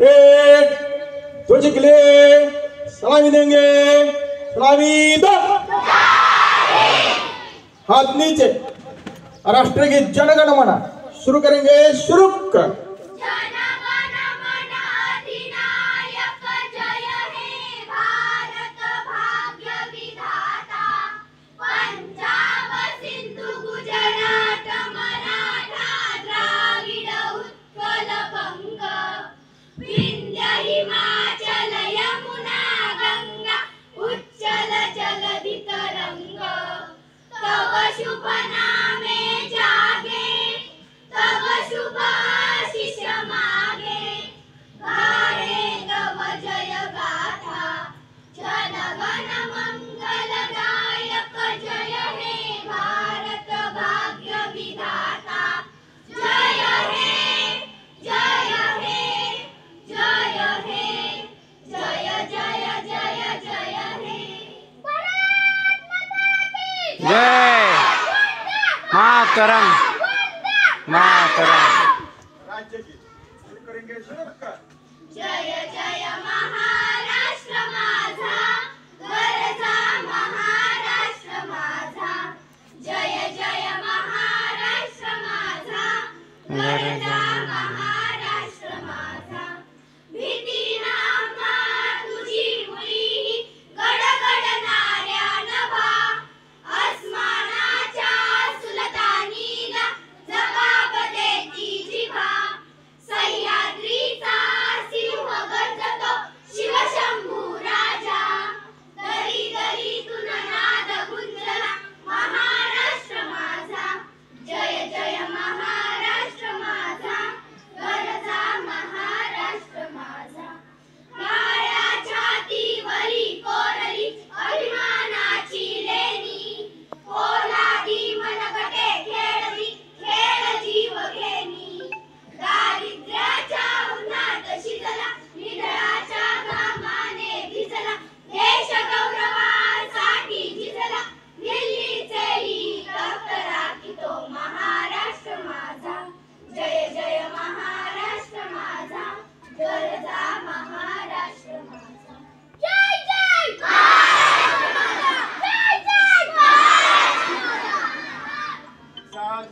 एक दो जिगले सलामी देंगे। सलामी दो। हाथ नीचे। राष्ट्रगीत जनगण मन शुरू करेंगे। शुरू कर। शुभ नामे जागे तव शुभ आशीष मागे गाहे तव जय गाथा जनगण मंगलदायक जय हे भारत भाग्य विधाता जय हे जय हे जय हे जय जय जय जय हे भारत माता की जय मातरम मातरम। राज्यगीत शुरू करेंगे। शुरू कर। जय जय महाराष्ट्र माझा गरजा महाराष्ट्र माझा जय जय महाराष्ट्र माझा गरजा